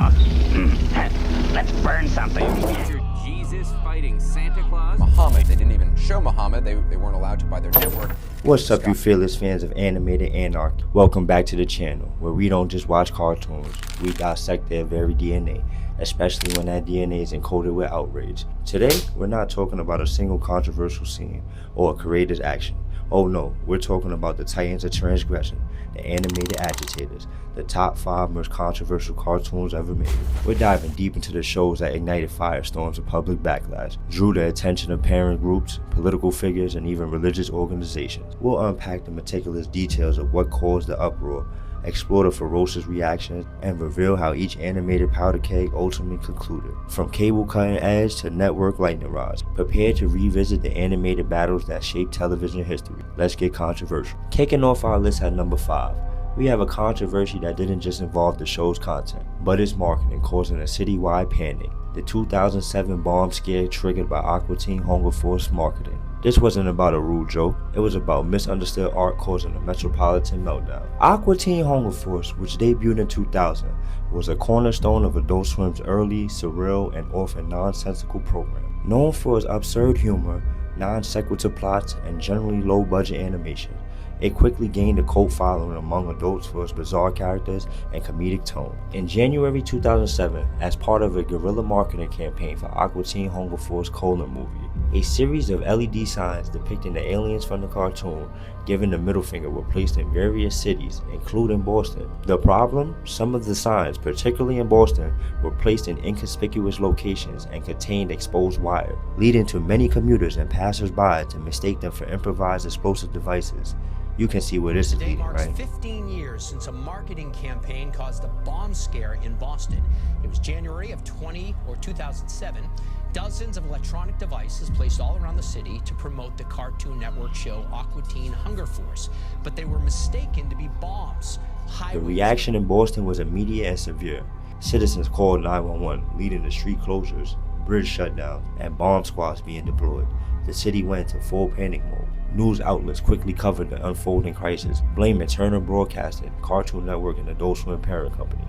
off. Let's burn something. Jesus fighting Santa Claus? Muhammad. They didn't even show Muhammad. They weren't allowed to by their network. What's up, you fearless fans of animated anarchy? Welcome back to the channel, where we don't just watch cartoons, we dissect their very DNA, especially when that DNA is encoded with outrage. Today, we're not talking about a single controversial scene or a courageous action. Oh no, we're talking about the Titans of Transgression, the animated agitators, the top 5 most controversial cartoons ever made. We're diving deep into the shows that ignited firestorms of public backlash, drew the attention of parent groups, political figures, and even religious organizations. We'll unpack the meticulous details of what caused the uproar, explore the ferocious reactions, and reveal how each animated powder keg ultimately concluded. From cable cutting edge to network lightning rods, prepare to revisit the animated battles that shaped television history. Let's get controversial. Kicking off our list at number 5, we have a controversy that didn't just involve the show's content, but its marketing, causing a citywide panic. The 2007 bomb scare triggered by Aqua Teen Hunger Force marketing. This wasn't about a rude joke, it was about misunderstood art causing a metropolitan meltdown. Aqua Teen Hunger Force, which debuted in 2000, was a cornerstone of Adult Swim's early, surreal, and often nonsensical program. Known for its absurd humor, non-sequitur plots, and generally low-budget animation, it quickly gained a cult following among adults for its bizarre characters and comedic tone. In January 2007, as part of a guerrilla marketing campaign for Aqua Teen Hunger Force movie, a series of LED signs depicting the aliens from the cartoon giving the middle finger were placed in various cities, including Boston. The problem? Some of the signs, particularly in Boston, were placed in inconspicuous locations and contained exposed wire, leading to many commuters and passers-by to mistake them for improvised explosive devices. You can see where this is leading, right? Today marks 15 years since a marketing campaign caused a bomb scare in Boston. It was January of 2007. Dozens of electronic devices placed all around the city to promote the Cartoon Network show Aqua Teen Hunger Force, but they were mistaken to be bombs. The reaction in Boston was immediate and severe. Citizens called 911, leading to street closures, bridge shutdowns, and bomb squads being deployed. The city went into full panic mode. News outlets quickly covered the unfolding crisis, blaming Turner Broadcasting, Cartoon Network, and Adult Swim parent company.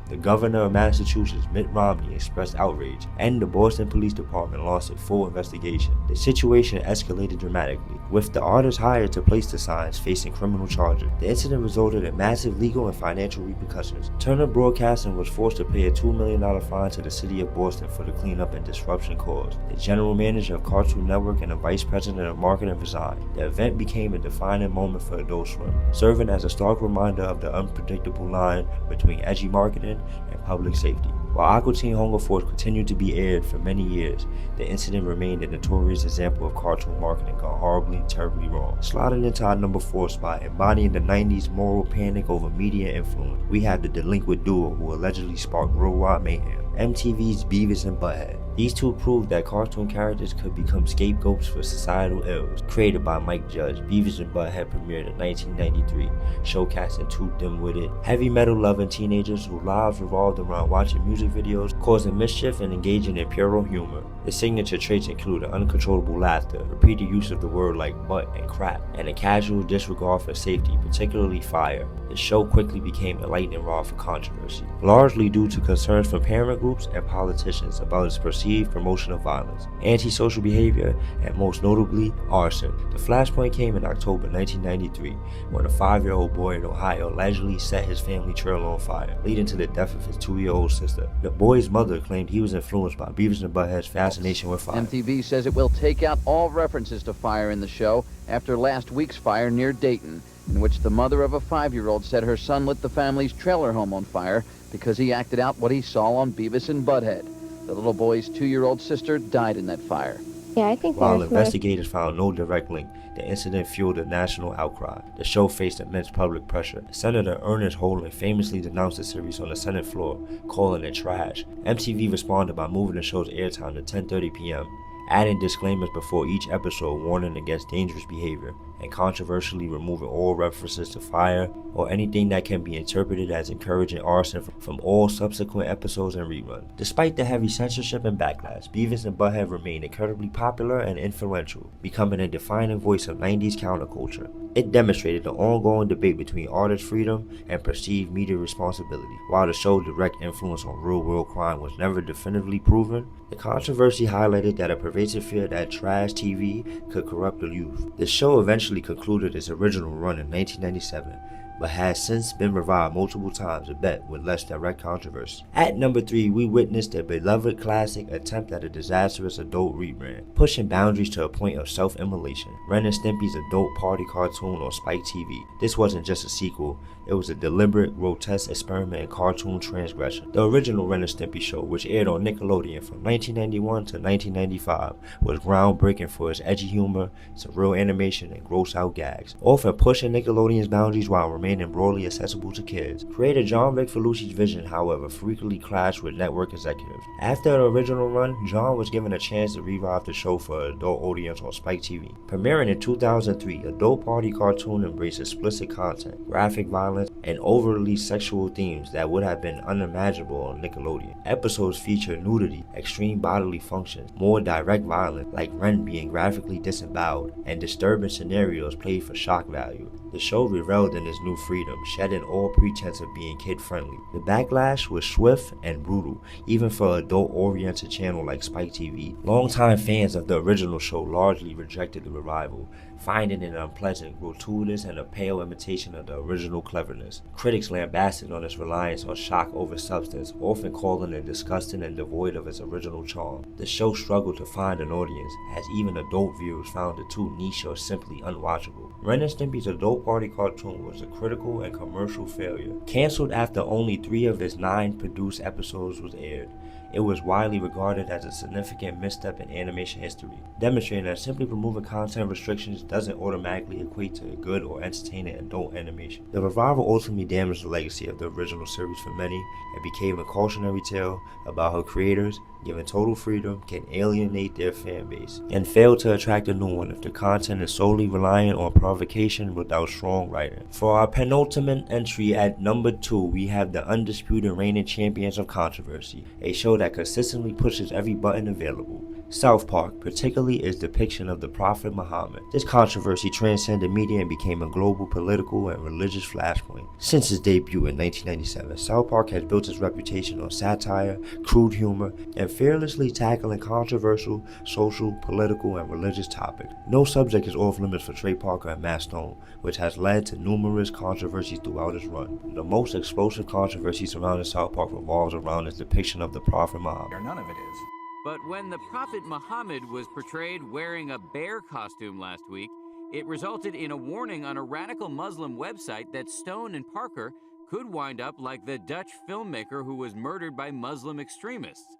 The governor of Massachusetts, Mitt Romney, expressed outrage, and the Boston Police Department launched a full investigation. The situation escalated dramatically, with the artists hired to place the signs facing criminal charges. The incident resulted in massive legal and financial repercussions. Turner Broadcasting was forced to pay a $2 million fine to the city of Boston for the cleanup and disruption caused. The general manager of Cartoon Network and the vice president of marketing resigned. The event became a defining moment for Adult Swim, serving as a stark reminder of the unpredictable line between edgy marketing and public safety. While Aqua Teen Hunger Force continued to be aired for many years, the incident remained a notorious example of cartoon marketing gone horribly, terribly wrong. Slotting into our number 4 spot, embodying the 90s moral panic over media influence, we have the delinquent duo who allegedly sparked worldwide mayhem, MTV's Beavis and Butthead. These two proved that cartoon characters could become scapegoats for societal ills. Created by Mike Judge, Beavis and Butthead premiered in 1993, showcasing two dim-witted, heavy metal-loving teenagers whose lives revolved around watching music videos, causing mischief and engaging in puerile humor. The signature traits included uncontrollable laughter, repeated use of the word like butt and crap, and a casual disregard for safety, particularly fire. The show quickly became a lightning rod for controversy, largely due to concerns from parent groups and politicians about its perceived promotion of violence, antisocial behavior, and most notably, arson. The flashpoint came in October 1993, when a 5-year-old boy in Ohio allegedly set his family trailer on fire, leading to the death of his 2-year-old sister. The boy's mother claimed he was influenced by Beavis and Butthead's fascination with fire. MTV says it will take out all references to fire in the show after last week's fire near Dayton, in which the mother of a 5-year-old said her son lit the family's trailer home on fire because he acted out what he saw on Beavis and Butthead. The little boy's 2-year-old sister died in that fire. Yeah, I think while investigators found no direct link, the incident fueled a national outcry. The show faced immense public pressure. Senator Ernest Holland famously denounced the series on the Senate floor, calling it trash. MTV responded by moving the show's airtime to 10:30 p.m., adding disclaimers before each episode warning against dangerous behavior and controversially removing all references to fire or anything that can be interpreted as encouraging arson from all subsequent episodes and reruns. Despite the heavy censorship and backlash, Beavis and Butthead remained incredibly popular and influential, becoming a defining voice of 90s counterculture. It demonstrated the ongoing debate between artist freedom and perceived media responsibility. While the show's direct influence on real-world crime was never definitively proven, the controversy highlighted that a pervasive fear that trash TV could corrupt the youth. The show eventually concluded its original run in 1997, but has since been revived multiple times, a bit with less direct controversy. At number 3, we witnessed a beloved classic attempt at a disastrous adult rebrand, pushing boundaries to a point of self-immolation. Ren and Stimpy's adult party cartoon on Spike TV. This wasn't just a sequel, it was a deliberate, grotesque experiment in cartoon transgression. The original Ren and Stimpy show, which aired on Nickelodeon from 1991 to 1995, was groundbreaking for its edgy humor, surreal animation, and gross-out gags, often pushing Nickelodeon's boundaries while remaining broadly accessible to kids. Creator John Vic Felucci's vision, however, frequently clashed with network executives. After the original run, John was given a chance to revive the show for an adult audience on Spike TV. Premiering in 2003, Adult Party Cartoon embraced explicit content, graphic violence, and overtly sexual themes that would have been unimaginable on Nickelodeon. Episodes feature nudity, extreme bodily functions, more direct violence like Ren being graphically disemboweled, and disturbing scenarios played for shock value. The show reveled in its new freedom, shedding all pretense of being kid-friendly. The backlash was swift and brutal, even for an adult-oriented channel like Spike TV. Longtime fans of the original show largely rejected the revival, finding it unpleasant, gratuitous, and a pale imitation of the original cleverness. Critics lambasted on its reliance on shock over substance, often calling it disgusting and devoid of its original charm. The show struggled to find an audience, as even adult viewers found it too niche or simply unwatchable. Ren and Stimpy's Adult Party cartoon was a critical and commercial failure. Cancelled after only 3 of its 9 produced episodes was aired, it was widely regarded as a significant misstep in animation history, demonstrating that simply removing content restrictions doesn't automatically equate to good or entertaining adult animation. The revival ultimately damaged the legacy of the original series for many and became a cautionary tale about how creators, given total freedom, can alienate their fan base and fail to attract a new one if the content is solely reliant on provocation without strong writing. For our penultimate entry at number 2, we have the undisputed reigning champions of controversy, a show that consistently pushes every button available. South Park, particularly its depiction of the Prophet Muhammad. This controversy transcended media and became a global political and religious flashpoint. Since its debut in 1997, South Park has built its reputation on satire, crude humor, and fearlessly tackling controversial, social, political, and religious topics. No subject is off limits for Trey Parker and Matt Stone, which has led to numerous controversies throughout its run. The most explosive controversy surrounding South Park revolves around its depiction of the Prophet Muhammad. None of it is. But when the Prophet Muhammad was portrayed wearing a bear costume last week, it resulted in a warning on a radical Muslim website that Stone and Parker could wind up like the Dutch filmmaker who was murdered by Muslim extremists.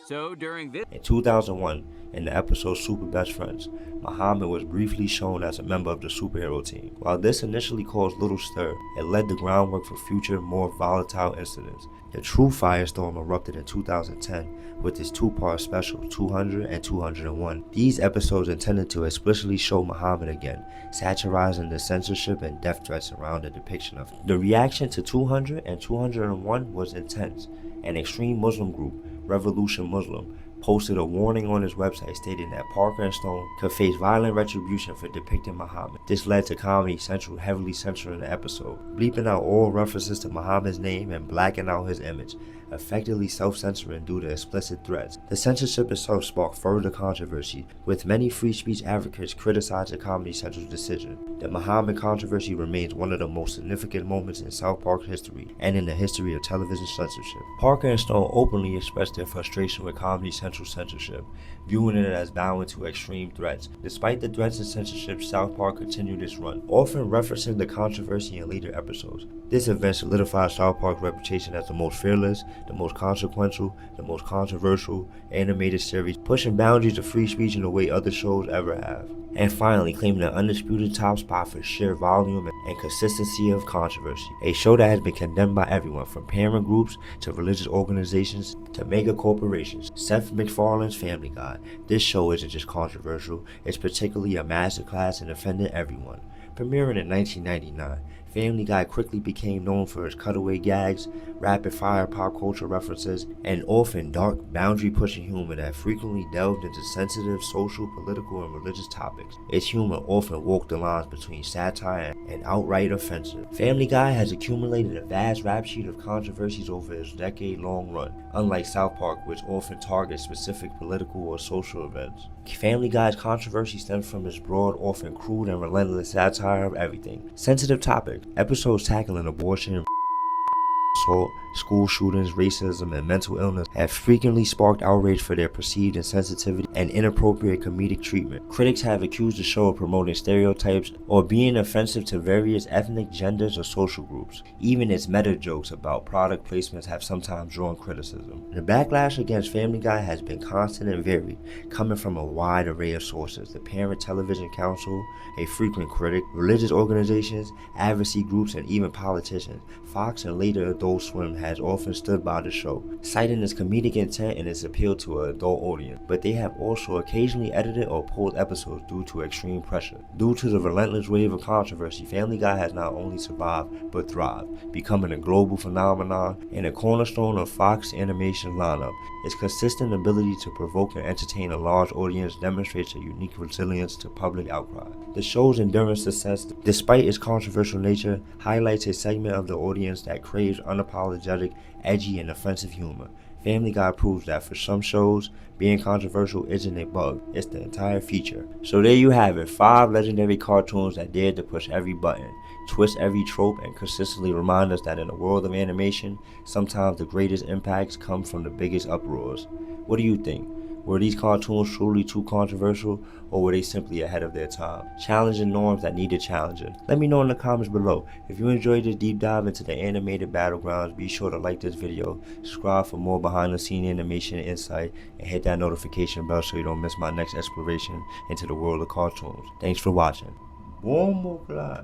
So during this... In 2001, in the episode Super Best Friends, Muhammad was briefly shown as a member of the superhero team. While this initially caused little stir, it led the groundwork for future, more volatile incidents. The true firestorm erupted in 2010 with its 2-part special, 200 and 201. These episodes intended to explicitly show Muhammad again, satirizing the censorship and death threats around the depiction of him. The reaction to 200 and 201 was intense. An extreme Muslim group, Revolution Muslim, posted a warning on his website stating that Parker and Stone could face violent retribution for depicting Muhammad. This led to Comedy Central heavily censoring the episode, bleeping out all references to Muhammad's name and blacking out his image, effectively self-censoring due to explicit threats. The censorship itself sparked further controversy, with many free speech advocates criticizing Comedy Central's decision. The Muhammad controversy remains one of the most significant moments in South Park's history and in the history of television censorship. Parker and Stone openly expressed their frustration with Comedy Central censorship, viewing it as bowing to extreme threats. Despite the threats and censorship, South Park continued its run, often referencing the controversy in later episodes. This event solidified South Park's reputation as the most fearless, the most consequential, the most controversial animated series, pushing boundaries of free speech in a way other shows ever have. And finally, claiming an undisputed top spot for sheer volume and consistency of controversy. A show that has been condemned by everyone from parent groups to religious organizations to mega corporations. Seth MacFarlane's Family Guy. This show isn't just controversial, it's particularly a masterclass in offending everyone. Premiering in 1999, Family Guy quickly became known for its cutaway gags, rapid-fire pop culture references, and often dark, boundary-pushing humor that frequently delved into sensitive social, political, and religious topics. Its humor often walked the lines between satire and outright offensive. Family Guy has accumulated a vast rap sheet of controversies over its decade-long run, unlike South Park, which often targets specific political or social events. Family Guy's controversy stems from its broad, often crude and relentless satire of everything. Sensitive topics, episodes tackling abortion, assault, school shootings, racism, and mental illness have frequently sparked outrage for their perceived insensitivity and inappropriate comedic treatment. Critics have accused the show of promoting stereotypes or being offensive to various ethnic, genders, or social groups. Even its meta jokes about product placements have sometimes drawn criticism. The backlash against Family Guy has been constant and varied, coming from a wide array of sources: the Parent Television Council, a frequent critic, religious organizations, advocacy groups, and even politicians. Fox and later Adult Swim has often stood by the show, citing its comedic intent and its appeal to an adult audience, but they have also occasionally edited or pulled episodes due to extreme pressure. Due to the relentless wave of controversy, Family Guy has not only survived but thrived, becoming a global phenomenon and a cornerstone of Fox animation lineup. Its consistent ability to provoke and entertain a large audience demonstrates a unique resilience to public outcry. The show's enduring success, despite its controversial nature, highlights a segment of the audience that craves unapologetic, edgy, and offensive humor. Family Guy proves that for some shows, being controversial isn't a bug, it's the entire feature. So there you have it, 5 legendary cartoons that dared to push every button, twist every trope, and consistently remind us that in the world of animation, sometimes the greatest impacts come from the biggest uproars. What do you think? Were these cartoons truly too controversial, or were they simply ahead of their time, challenging norms that needed challenging? Let me know in the comments below. If you enjoyed this deep dive into the animated battlegrounds, be sure to like this video, subscribe for more behind the scene animation insight, and hit that notification bell so you don't miss my next exploration into the world of cartoons. Thanks for watching. One more class.